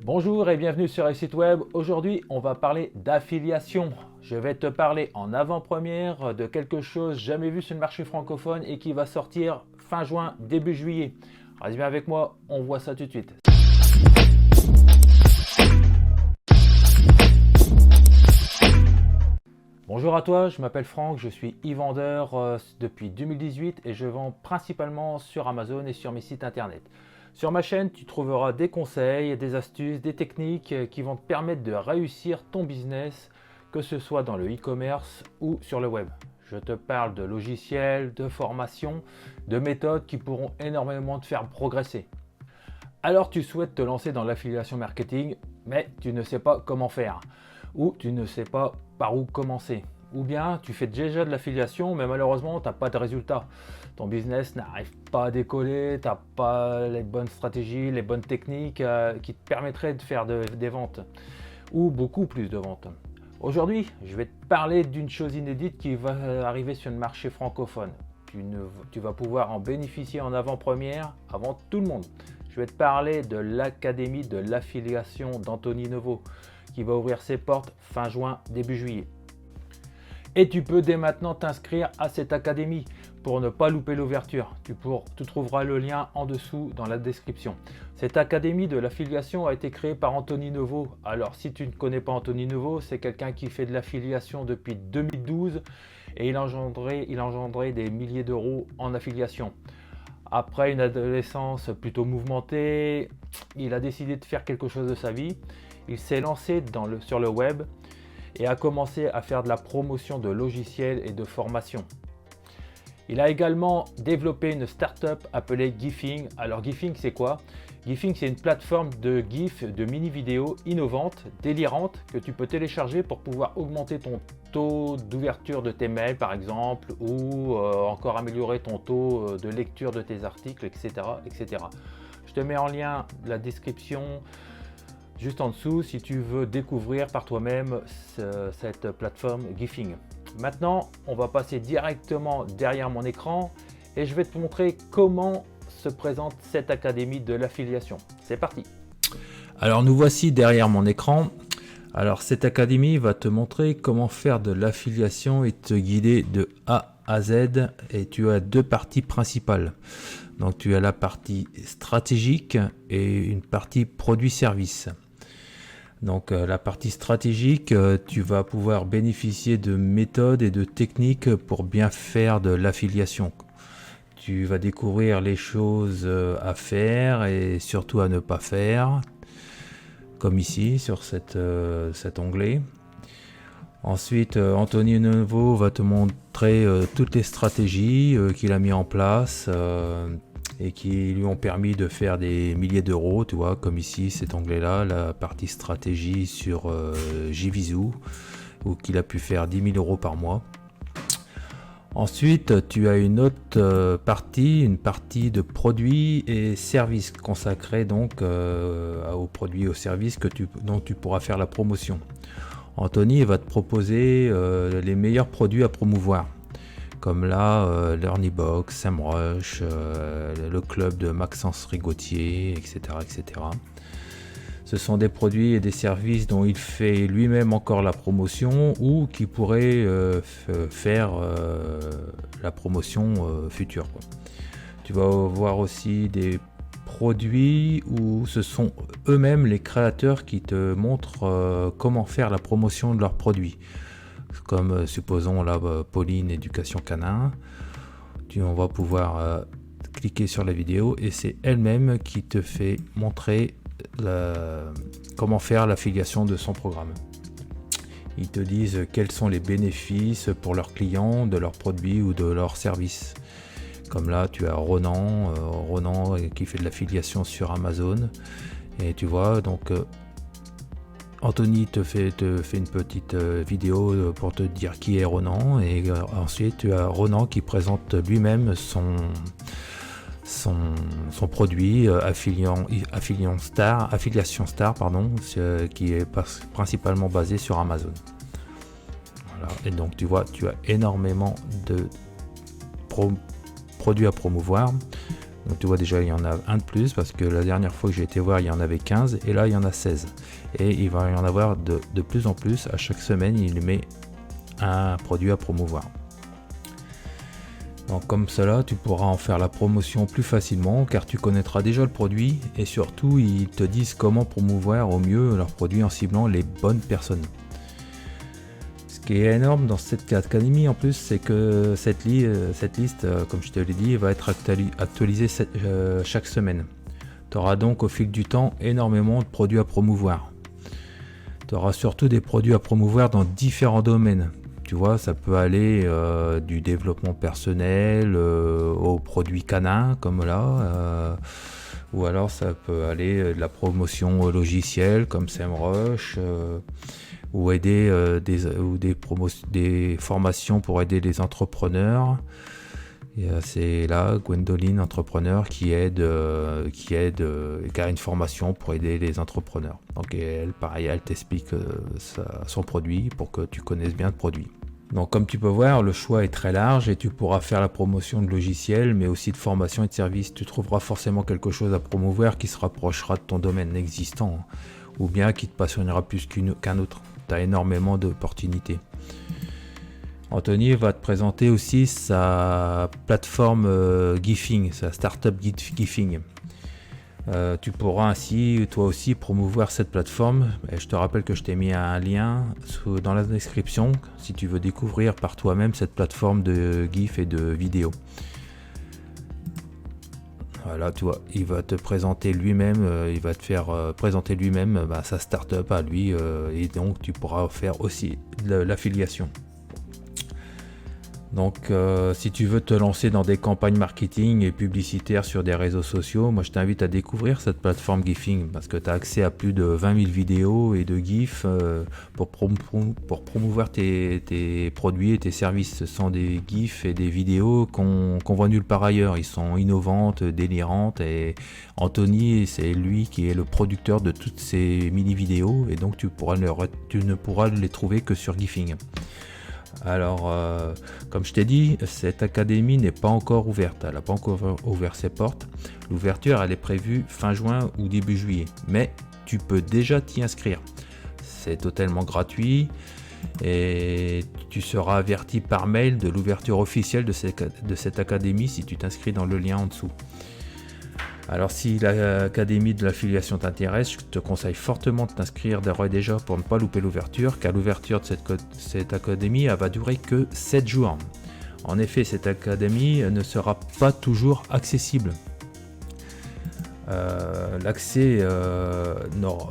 Bonjour et bienvenue sur le site web. Aujourd'hui, on va parler d'affiliation. Je vais te parler en avant-première de quelque chose jamais vu sur le marché francophone et qui va sortir fin juin, début juillet. Reste bien avec moi, on voit ça tout de suite. Bonjour à toi, je m'appelle Franck, je suis e-vendeur depuis 2018 et je vends principalement sur Amazon et sur mes sites internet. Sur ma chaîne, tu trouveras des conseils, des astuces, des techniques qui vont te permettre de réussir ton business, que ce soit dans le e-commerce ou sur le web. Je te parle de logiciels, de formations, de méthodes qui pourront énormément te faire progresser. Alors tu souhaites te lancer dans l'affiliation marketing, mais tu ne sais pas comment faire, ou tu ne sais pas par où commencer. Ou bien tu fais déjà de l'affiliation, mais malheureusement tu n'as pas de résultat. Ton business n'arrive pas à décoller, tu n'as pas les bonnes stratégies, les bonnes techniques qui te permettraient de faire des ventes, ou beaucoup plus de ventes. Aujourd'hui, je vais te parler d'une chose inédite qui va arriver sur le marché francophone. Tu vas pouvoir en bénéficier en avant-première avant tout le monde. Je vais te parler de l'Académie de l'affiliation d'Anthony Nouveau qui va ouvrir ses portes fin juin, début juillet. Et tu peux dès maintenant t'inscrire à cette académie pour ne pas louper l'ouverture. Tu trouveras le lien en dessous dans la description. Cette académie de l'affiliation a été créée par Anthony Nouveau. Alors si tu ne connais pas Anthony Nouveau, c'est quelqu'un qui fait de l'affiliation depuis 2012 et il a engendré des milliers d'euros en affiliation. Après une adolescence plutôt mouvementée, il a décidé de faire quelque chose de sa vie. Il s'est lancé sur le web et a commencé à faire de la promotion de logiciels et de formation. Il a également développé une start-up appelée Gifing. Alors Gifing, c'est quoi? Gifing, c'est une plateforme de GIF, de mini-vidéos innovantes, délirantes, que tu peux télécharger pour pouvoir augmenter ton taux d'ouverture de tes mails par exemple, ou encore améliorer ton taux de lecture de tes articles, etc., etc. Je te mets en lien la description juste en dessous si tu veux découvrir par toi-même cette plateforme Gifing. Maintenant, on va passer directement derrière mon écran et je vais te montrer comment se présente cette académie de l'affiliation. C'est parti. Alors nous voici derrière mon écran. Alors cette académie va te montrer comment faire de l'affiliation et te guider de A à Z, et tu as deux parties principales. Donc tu as la partie stratégique et une partie produit-service. Donc la partie stratégique, tu vas pouvoir bénéficier de méthodes et de techniques pour bien faire de l'affiliation. Tu vas découvrir les choses à faire et surtout à ne pas faire, comme ici sur cet onglet. Ensuite, Anthony Nouveau va te montrer toutes les stratégies qu'il a mis en place et qui lui ont permis de faire des milliers d'euros, tu vois, comme ici cet onglet là, la partie stratégie sur JVZoo, où qu'il a pu faire 10 000 euros par mois. Ensuite tu as une autre partie, une partie de produits et services consacrée donc aux produits et aux services dont tu pourras faire la promotion. Anthony va te proposer les meilleurs produits à promouvoir, comme là LearnyBox, SEMrush, le club de Maxence Rigotier, etc., etc. Ce sont des produits et des services dont il fait lui-même encore la promotion ou qui pourrait faire la promotion future, quoi. Tu vas voir aussi des produits où ce sont eux-mêmes les créateurs qui te montrent comment faire la promotion de leurs produits. Comme supposons là Pauline Éducation Canin, on va pouvoir cliquer sur la vidéo et c'est elle-même qui te fait montrer comment faire l'affiliation de son programme. Ils te disent quels sont les bénéfices pour leurs clients de leurs produits ou de leurs services. Comme là tu as Ronan qui fait de l'affiliation sur Amazon et tu vois donc Anthony te fait une petite vidéo pour te dire qui est Ronan, et ensuite tu as Ronan qui présente lui-même son produit Affiliation Star, qui est principalement basé sur Amazon. Voilà. Et donc tu vois, tu as énormément de produits à promouvoir. Donc tu vois déjà il y en a un de plus parce que la dernière fois que j'ai été voir il y en avait 15 et là il y en a 16. Et il va y en avoir de plus en plus. À chaque semaine il met un produit à promouvoir. Donc comme cela tu pourras en faire la promotion plus facilement car tu connaîtras déjà le produit et surtout ils te disent comment promouvoir au mieux leurs produits en ciblant les bonnes personnes. Ce qui est énorme dans cette académie en plus, c'est que cette liste, comme je te l'ai dit, va être actualisée chaque semaine. Tu auras donc au fil du temps énormément de produits à promouvoir. Tu auras surtout des produits à promouvoir dans différents domaines. Tu vois, ça peut aller du développement personnel aux produits canins, comme là. Ou alors ça peut aller de la promotion logicielle, comme SEMrush. Ou aider des formations pour aider les entrepreneurs. Et c'est là Gwendoline entrepreneur qui a une formation pour aider les entrepreneurs. Donc elle, pareil, elle t'explique son produit pour que tu connaisses bien le produit. Donc comme tu peux voir, le choix est très large et tu pourras faire la promotion de logiciels, mais aussi de formation et de services. Tu trouveras forcément quelque chose à promouvoir qui se rapprochera de ton domaine existant, ou bien qui te passionnera plus qu'un autre. Tu as énormément d'opportunités. Anthony va te présenter aussi sa plateforme Gifing, sa startup Gifing. Tu pourras ainsi toi aussi promouvoir cette plateforme. Et je te rappelle que je t'ai mis un lien dans la description si tu veux découvrir par toi-même cette plateforme de GIF et de vidéo. Voilà, tu vois, il va te présenter lui-même, il va te faire présenter lui-même sa startup à lui et donc tu pourras faire aussi l'affiliation. Donc si tu veux te lancer dans des campagnes marketing et publicitaires sur des réseaux sociaux, moi je t'invite à découvrir cette plateforme Gifing parce que tu as accès à plus de 20 000 vidéos et de GIFs pour promouvoir tes produits et tes services. Ce sont des GIFs et des vidéos qu'on voit nulle part ailleurs. Ils sont innovantes, délirantes et Anthony, c'est lui qui est le producteur de toutes ces mini-vidéos et donc tu ne pourras les trouver que sur Gifing. Alors, comme je t'ai dit, cette académie n'est pas encore ouverte. Elle n'a pas encore ouvert ses portes. L'ouverture, elle est prévue fin juin ou début juillet. Mais tu peux déjà t'y inscrire. C'est totalement gratuit et tu seras averti par mail de l'ouverture officielle de cette académie si tu t'inscris dans le lien en dessous. Alors si l'académie de l'affiliation t'intéresse, je te conseille fortement de t'inscrire déjà pour ne pas louper l'ouverture, car l'ouverture de cette académie elle va durer que 7 jours. En effet, cette académie ne sera pas toujours accessible. L'accès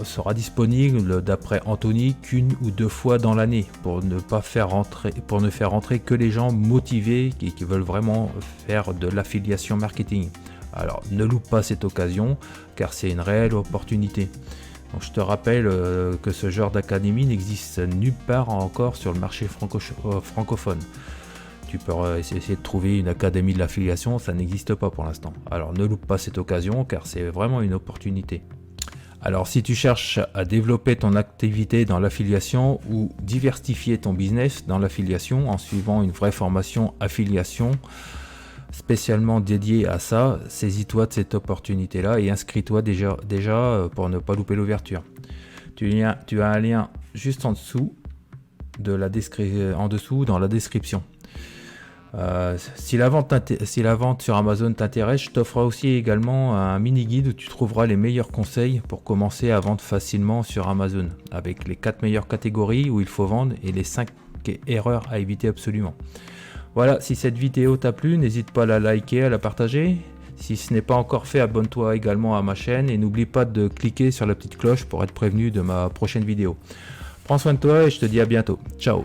sera disponible d'après Anthony qu'une ou deux fois dans l'année pour ne faire rentrer que les gens motivés et qui veulent vraiment faire de l'affiliation marketing. Alors ne loupe pas cette occasion car c'est une réelle opportunité. Donc, je te rappelle que ce genre d'académie n'existe nulle part encore sur le marché francophone. Tu peux essayer de trouver une académie de l'affiliation, ça n'existe pas pour l'instant. Alors ne loupe pas cette occasion car c'est vraiment une opportunité. Alors si tu cherches à développer ton activité dans l'affiliation ou diversifier ton business dans l'affiliation en suivant une vraie formation affiliation, spécialement dédié à ça, saisis-toi de cette opportunité-là et inscris-toi déjà pour ne pas louper l'ouverture. Tu as un lien juste en dessous dans la description. Si la vente sur Amazon t'intéresse, je t'offre aussi également un mini guide où tu trouveras les meilleurs conseils pour commencer à vendre facilement sur Amazon, avec les 4 meilleures catégories où il faut vendre et les 5 erreurs à éviter absolument. Voilà, si cette vidéo t'a plu, n'hésite pas à la liker, à la partager. Si ce n'est pas encore fait, abonne-toi également à ma chaîne et n'oublie pas de cliquer sur la petite cloche pour être prévenu de ma prochaine vidéo. Prends soin de toi et je te dis à bientôt. Ciao.